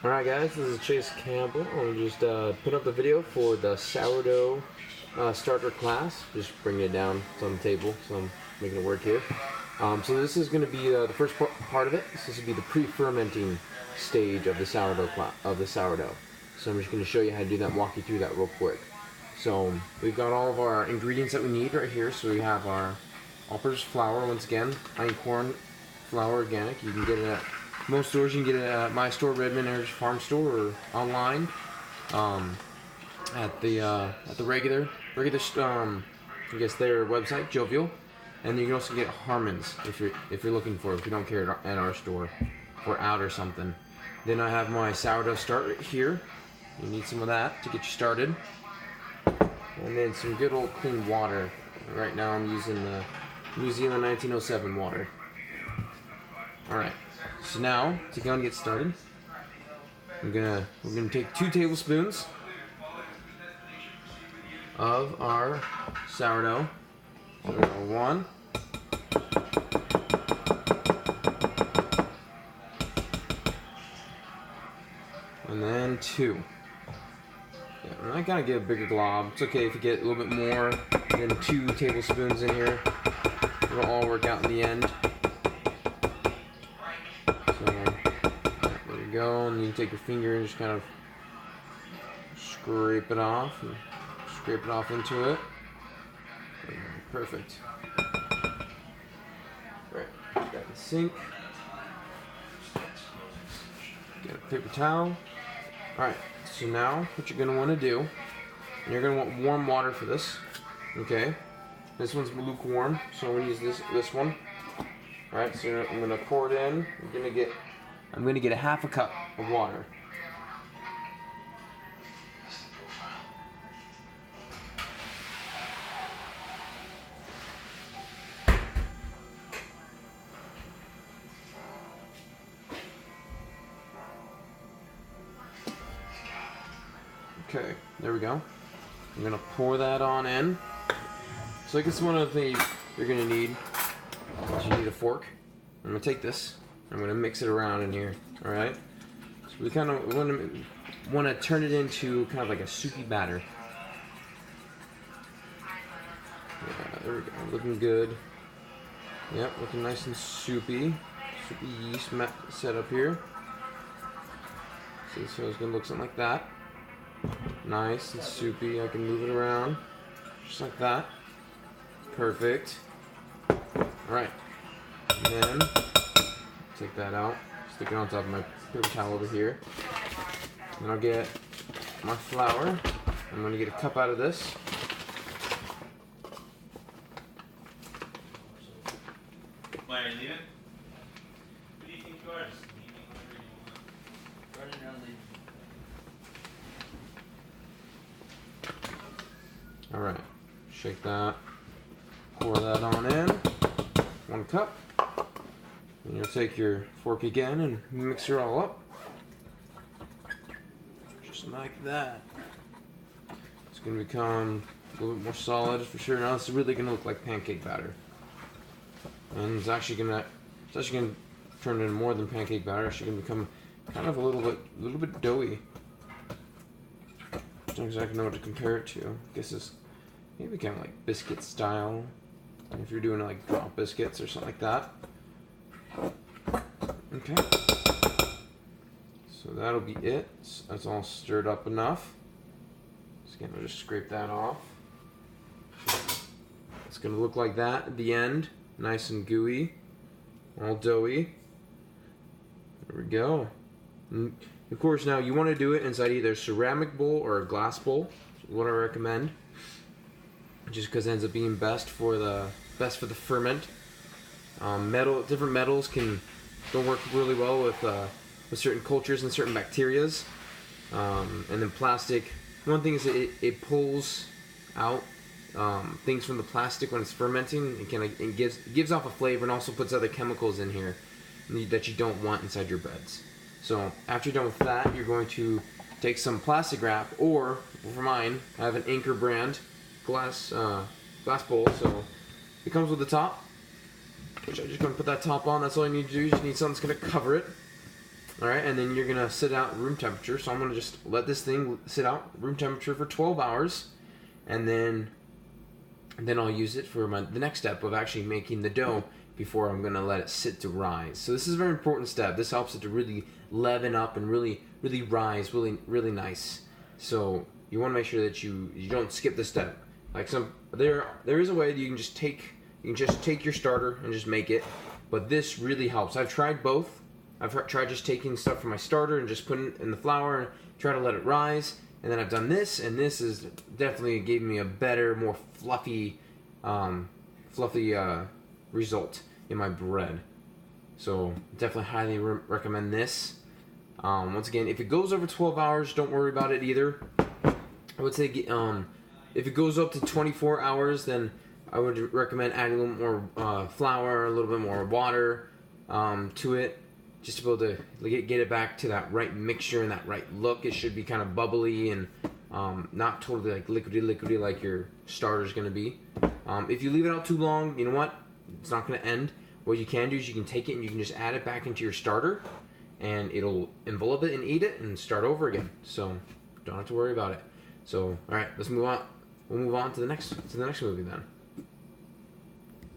Alright guys, this is Chase Campbell. I'll just put up the video for the sourdough starter class. Just bringing it down. It's on the table, so I'm making it work here. So this is going to be the first part of it. This will be the pre-fermenting stage of the sourdough So I'm just going to show you how to do that and walk you through that real quick. So we've got all of our ingredients that we need right here. So we have our all-purpose flour, once again, einkorn flour, organic. You can get it at most stores. You can get it at my store, Redmond Heritage Farm Store, or online at the regular I guess their website, Jovial. And you can also get Harmon's if you're looking for it, if you don't carry it at our store or out or something. Then I have my sourdough start right here. You need some of that to get you started. And then some good old clean water. Right now I'm using the New Zealand 1907 water. Alright, so now to go and get started, we're gonna take 2 tablespoons of our sourdough. So we're gonna go 1. And then 2. Yeah, I gotta get a bigger glob. It's okay if you get a little bit more than 2 tablespoons in here. It'll all work out in the end. So there you go, and you can take your finger and just kind of scrape it off into it. Perfect. Right, got the sink. Get a paper towel. Alright, so now what you're going to want to do, you're going to want warm water for this. Okay? This one's lukewarm, so I'm going to use this one. Alright, so I'm going to pour it in. I'm going to get a half a cup of water. Okay, there we go. I'm going to pour that on in. So I guess one of the things you're going to need is you need a fork. I'm going to take this. I'm going to mix it around in here. Alright? So we kind of want to turn it into kind of like a soupy batter. Yeah, there we go. Looking good. Yep, looking nice and soupy. Soupy yeast set up here. So this is going to look something like that. Nice and soupy. I can move it around just like that. Perfect. Alright. And then take that out. Stick it on top of my paper towel over here. Then I'll get my flour. I'm going to get a cup out of this. Why are you leaving? What do you think yours? Alright, shake that, pour that on in, 1 cup, and you'll take your fork again and mix it all up, just like that. It's going to become a little bit more solid for sure. Now it's really going to look like pancake batter, and it's actually going to turn into more than pancake batter. It's actually going to become kind of a little bit doughy. I don't exactly know what to compare it to. I guess it's maybe kind of like biscuit style, if you're doing like drop biscuits or something like that. Okay. So that'll be it. That's all stirred up enough. So again, I'll just scrape that off. It's going to look like that at the end. Nice and gooey. All doughy. There we go. And of course, now you want to do it inside either a ceramic bowl or a glass bowl. What I recommend, just because it ends up being best for the ferment. Different metals don't work really well with certain cultures and certain bacterias. And then plastic. One thing is it pulls out things from the plastic when it's fermenting. It gives off a flavor and also puts other chemicals in here that you don't want inside your breads. So after you're done with that, you're going to take some plastic wrap, or for mine, I have an Anchor brand glass bowl. So it comes with the top, which I'm just going to put that top on. That's all you need to do. You just need something that's going to cover it. All right, and then you're gonna sit out room temperature. So I'm gonna just let this thing sit out room temperature for 12 hours, and then I'll use it for the next step of actually making the dough before I'm gonna let it sit to rise. So this is a very important step. This helps it to really leaven up and really rise, really nice. So you want to make sure that you don't skip this step. Like there is a way that you can just take your starter and just make it, but this really helps. I've tried both. I've tried just taking stuff from my starter and just putting it in the flour and try to let it rise. And then I've done this, and this is definitely gave me a better, more fluffy result in my bread. So definitely highly recommend this. Once again, if it goes over 12 hours, don't worry about it either. I would say if it goes up to 24 hours, then I would recommend adding a little more flour, a little bit more water to it, just to be able to get it back to that right mixture and that right look. It should be kind of bubbly and not totally like liquidy like your starter's going to be. If you leave it out too long, you know what? It's not going to end. What you can do is you can take it and you can just add it back into your starter, and it'll envelop it and eat it and start over again. So don't have to worry about it. So all right, let's move on. We'll move on to the next movie then.